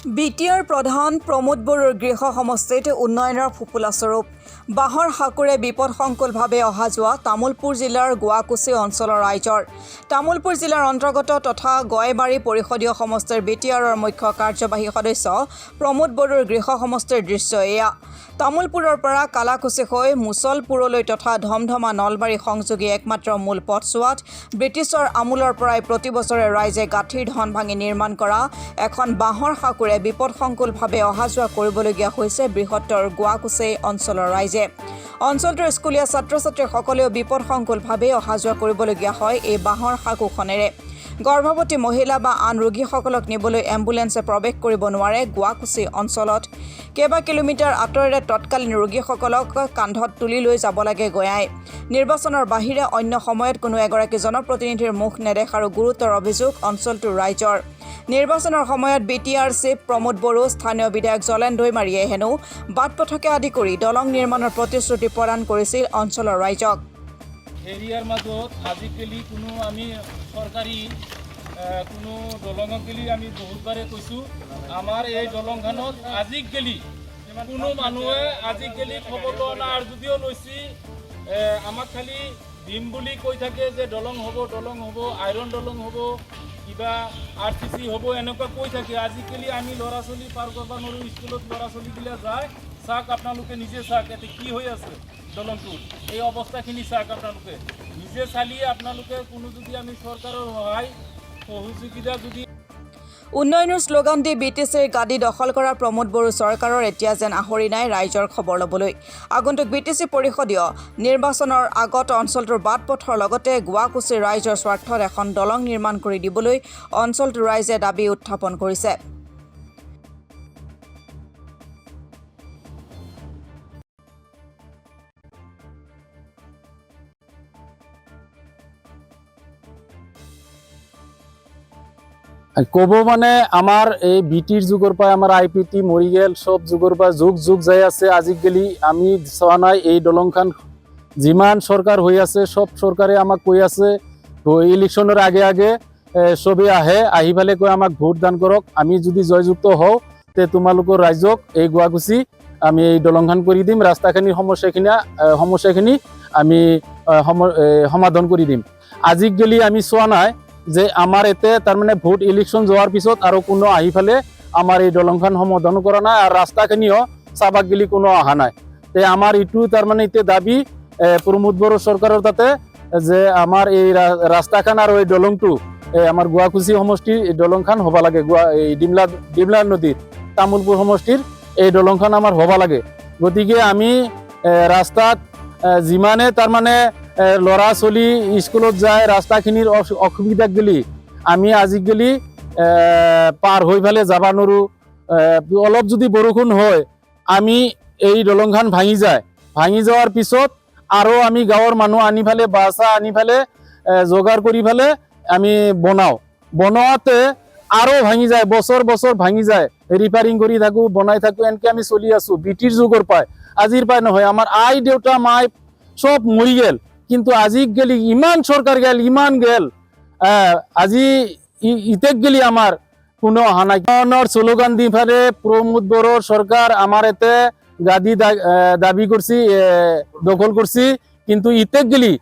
BTR প্ৰধান প্ৰমোদ বড়োৰ গৃহ সমষ্টিত উন্নয়নৰ ফুপুলা স্বৰূপ বাহৰ হাকুৰে বিপদসংকুলভাৱে অহা যোৱা তামোলপুৰ জিলাৰ গোৱাকুচি অঞ্চলৰ ৰাইজৰ তামোলপুৰ জিলাৰ অন্তৰ্গত তথা গয়বাৰী পৰিষদীয় সমষ্টিৰ বিটিআৰৰ মুখ্য কাৰ্যবাহী সদস্য প্ৰমোদ বড়োৰ গৃহ সমষ্টিৰ দৃশ্য এয়া তামোলপুৰৰ পৰা কালাকুচি হৈ মুছলপুৰলৈ তথা ধমধমা নলবাৰী সংযোগী একমাত্ৰ মূল পথছোৱাত ব্ৰিটিছৰ আমোলৰ পৰাই প্ৰতি বছৰে ৰাইজে গাঁঠিৰ ধন ভাঙি নিৰ্মাণ কৰা এখন বাহৰ হাকুৰে বিপদসংকুলভাৱে অহা যোৱা কৰিবলগীয়া হৈছে বৃহত্তৰ গোৱাকুচি অঞ্চলৰ ৰাইজে অঞ্চলটোৰ স্কুলীয়া ছাত্ৰ ছাত্ৰীসকলেও বিপদসংকুলভাৱে অহা যোৱা কৰিবলগীয়া হয় এই বাহৰ হাকুখনেৰে গৰ্ভৱতী মহিলা বা আন ৰোগীসকলক নিবলৈ এম্বুলেন্সে প্ৰৱেশ কৰিব নোৱাৰে গোৱাকুচি অঞ্চলত কেইবা কিলোমিটাৰ আঁতৰেৰে তৎকালীন ৰোগীসকলক কান্ধত তুলি লৈ যাব লাগে গয়াই নিৰ্বাচনৰ বাহিৰে অন্য সময়ত কোনো এগৰাকী জনপ্ৰতিনিধিৰ মুখ নেদেখাৰো গুৰুতৰ অভিযোগ অঞ্চলটোৰ ৰাইজৰ নিৰ্বাচনৰ সময়ত বিটিআৰ চিফ প্ৰমোদ বড়ো স্থানীয় বিধায়ক জলেন দৈমাৰীয়ে হেনো বাট পথকে আদি কৰি দলং নিৰ্মাণৰ প্ৰতিশ্ৰুতি প্ৰদান কৰিছিল অঞ্চলৰ ৰাইজক এৰিয়াৰ মাজত আজিকালি কোনো আমি চৰকাৰী কোনো দলঙক গেলি আমি বহুতবাৰে কৈছোঁ আমাৰ এই দলংখনত আজিকালি কোনো মানুহে আজিকালি খবৰ লোৱা নাই আৰু যদিও লৈছি আমাক খালি দিম বুলি কৈ থাকে যে দলং হ'ব আইৰণ দলং হ'ব কিবা RCC হ'ব এনেকুৱা কৈ থাকে আজিকালি আমি ল'ৰা ছোৱালী পাৰ কৰিব নোৱাৰোঁ স্কুলত ল'ৰা ছোৱালীবিলাক যায় চাওক আপোনালোকে নিজে চাওক ইয়াতে কি হৈ আছে দলংটো এই অৱস্থাখিনি চাওক আপোনালোকে নিজে চালিয়ে আপোনালোকে কোনো যদি আমি চৰকাৰৰ সহায় সহযোগিতা যদি উন্নয়নৰ শ্লোগান দি বিটিচিৰ গাদী দখল কৰা প্ৰমোদ বড়ো চৰকাৰৰ এতিয়া যেন আহৰি নাই ৰাইজৰ খবৰ ল'বলৈ আগন্তুক বিটিচি পৰিষদীয় নিৰ্বাচনৰ আগত অঞ্চলটোৰ বাট পথৰ লগতে গোৱাকুচিৰ ৰাইজৰ স্বাৰ্থত এখন দলং নিৰ্মাণ কৰি দিবলৈ অঞ্চলটোৰ ৰাইজে দাবী উত্থাপন কৰিছে ক'ব মানে আমাৰ এই বিটিৰ যুগৰ পৰা আমাৰ IPT মৰি গেল সব যুগৰ পৰা যুগ যাই আছে আজিকালি আমি চোৱা নাই এই দলংখন যিমান চৰকাৰ হৈ আছে সব চৰকাৰে আমাক কৈ আছে তো ইলেকশ্যনৰ আগে সবে আহি পেলাই কৈ আমাক ভোট দান কৰক আমি যদি জয়যুক্ত হওঁ তে তোমালোকৰ ৰাইজক এই গোৱাকুচি আমি এই দলংখন কৰি দিম ৰাস্তাখিনিৰ সমস্যাখিনি আমি সমাধান কৰি দিম আজিকালি আমি চোৱা নাই যে আমাৰ এতে তাৰমানে ভোট ইলেকশ্যন যোৱাৰ পিছত আৰু কোনো আহি ফেলে আমাৰ এই দলংখন সমাধান কৰা নাই আৰু ৰাস্তাখিনিও চাবাক গেলি কোনো অহা নাই তে আমাৰ ইটো তাৰমানে এতিয়া দাবী প্ৰমোদ বড়ো চৰকাৰৰ তাতে যে আমাৰ এই ৰাস্তাখন আৰু এই দলংটো আমাৰ গোৱাকুচি সমষ্টিৰ এই দলংখন হ'ব লাগে এই ডিমলা নদীৰ তামোলপুৰ সমষ্টিৰ এই দলংখন আমাৰ হ'ব লাগে গতিকে আমি ৰাস্তাত যিমানে তাৰমানে ল'ৰা ছোৱালী স্কুলত যায় ৰাস্তাখিনিৰ অসুবিধা গেলি আমি আজিকালি পাৰ হৈ পেলাই যাব নোৱাৰোঁ অলপ যদি বৰষুণ হয় আমি এই দলংখন ভাঙি যোৱাৰ পিছত আৰু আমি গাঁৱৰ মানুহ আনি পেলাই বাছা আনি পেলাই যোগাৰ কৰি পেলাই আমি বনাওঁতে আৰু ভাঙি যায় বছৰ ভাঙি যায় ৰিপেয়াৰিং কৰি থাকোঁ বনাই থাকোঁ এনেকৈ আমি চলি আছোঁ বিটিৰ যুগৰ পৰাই আজিৰ পৰাই নহয় আমাৰ আই দেউতা মাই সব মৰি গেল কিন্তু আজিকালি ইমান চৰকাৰ ইমান গেল আজি ইতেক গেলি আমাৰ কোনো অহা নাই শ্লোগান দি ফেলে প্ৰমোদ বড়োৰ চৰকাৰ আমাৰ এতে গাদী দাবী করছি দখল করছি কিন্তু ইতেক গেলি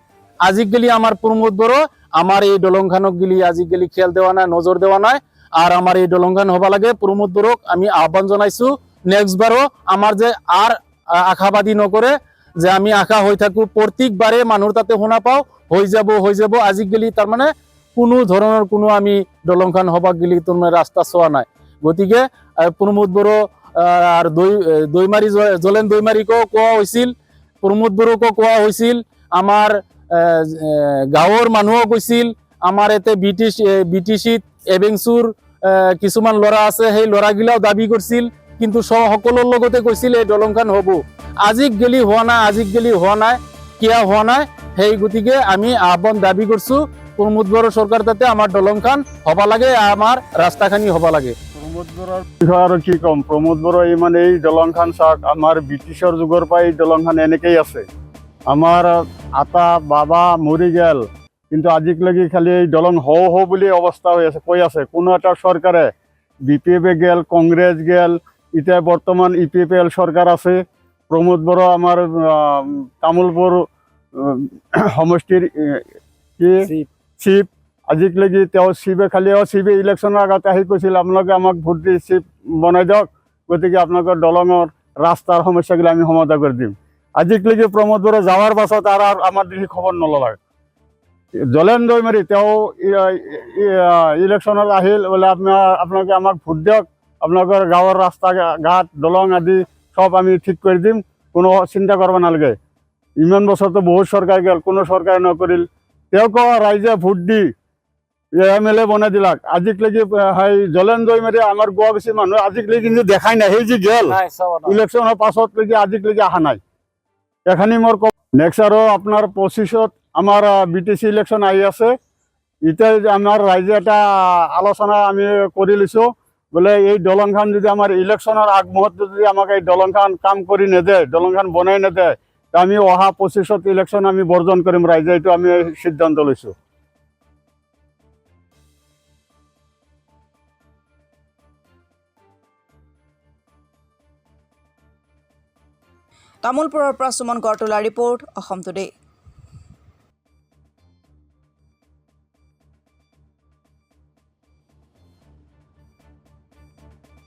আজিকালি আমার প্রমোদ বড়ো আমার এই দলংখানক গেলি আজিকালি খেয়াল দেওয়া নাই নজর দেওয়া নাই আর আমার এই দলংখান হবা লাগে প্রমোদ বড়োক আমি আহ্বান জানাইছো নেক্সট বারও আমার যে আর আশাবাদী নকৰে যে আমি আশা হৈ থাকো প্ৰত্যেকবাৰে মানুহৰ তাতে শুনা পাওঁ হৈ যাব আজিকালি তাৰমানে কোনো ধৰণৰ কোনো আমি দলংখন হবাক গেলি তোমাৰ ৰাস্তা চোৱা নাই গতিকে প্ৰমোদ বড়ো আৰ দৈমাৰী জলেন দৈমাৰীকো কোৱা হৈছিল প্ৰমোদ বড়োকো কোৱা হৈছিল আমাৰ গাঁৱৰ মানুহো কৈছিল আমাৰ এতে বিটিচিত এবেংচুৰ কিছুমান ল'ৰা আছে সেই ল'ৰাগিলাও দাবী কৰিছিল কিন্তু সকলৰ লগতে কৈছিল এই দলংখন হ'ব আজিকালি হোৱা নাই কিয় হোৱা নাই সেই গতিকে আমি আহ্বান দাবী কৰিছোঁ প্ৰমোদ বড়ো চৰকাৰ তাতে আমাৰ দলংখন হ'ব লাগে আমাৰ ৰাস্তাখিনি হ'ব লাগে প্ৰমোদ বড়োৰ বিষয়ে আৰু কি ক'ম প্ৰমোদ বড়ো মানে এই দলংখন চাওক আমাৰ ব্ৰিটিছৰ যুগৰ পৰা এই দলংখন এনেকেই আছে আমাৰ আটা বাবা মৰি গেল কিন্তু আজিলৈকে খালি এই দলং হওঁ বুলি অৱস্থা হৈ আছে কৈ আছে কোনো এটা চৰকাৰে BPF গেল, কংগ্ৰেছ গেল, এতিয়া বৰ্তমান EPFL চৰকাৰ আছে। প্ৰমোদ বড়ো আমাৰ তামোলপুৰ সমষ্টিৰ কি চিফ, আজিলৈকে তেওঁ চিফে চিফে ইলেকশ্যনৰ আগতে আহি কৈছিল আপোনালোকে আমাক ভোট দি চিফ বনাই দিয়ক, গতিকে আপোনালোকৰ দলঙৰ ৰাস্তাৰ সমস্যাগিলা আমি সমাধান কৰি দিম। আজিলৈকে প্ৰমোদ বড়ো যাৱাৰ পাছত আৰু আমাৰ দেখি খবৰ নল'লে। জলেন দৈমাৰী তেওঁ ইলেকশ্যনত আহিল, বোলে আপোনালোকে আমাক ভোট দিয়ক, আপোনালোকৰ গাঁৱৰ ৰাস্তা ঘাট দলং আদি সব আমি ঠিক কৰি দিম, কোনো চিন্তা কৰিব নালাগে। ইমান বছৰতো বহুত চৰকাৰ গ'ল, কোনো চৰকাৰে নকৰিল। তেওঁক ৰাইজে ভোট দি MLA বনাই দিলাক। আজিলৈকে সেই জলেন দৈমাৰী আমাৰ গুৱাহাটী মানুহে আজিলৈকে কিন্তু দেখাই নাই, সেই যে গেল ইলেকশ্যনৰ পাছতলৈকে আজিলৈকে অহা নাই। এখানি মোৰ নেক্সট আৰু আপোনাৰ 25ত আমাৰ BTC ইলেকশ্যন আহি আছে। এতিয়া আমাৰ ৰাইজে এটা আলোচনা আমি কৰি লৈছোঁ, বোলে এই দলংখন যদি আমাৰ ইলেকশ্যনৰ আগমুহূৰ্তত যদি আমাক এই দলংখন কাম কৰি নেদে, দলংখন বনাই নেদে, আমি অহা 25ত ইলেকশ্যন আমি বৰ্জন কৰিম। ৰাইজে এইটো আমি সিদ্ধান্ত লৈছোঁ। তামোলপুৰৰ পৰা সুমন গৰতলা ৰিপৰ্ট, অসম টুডে।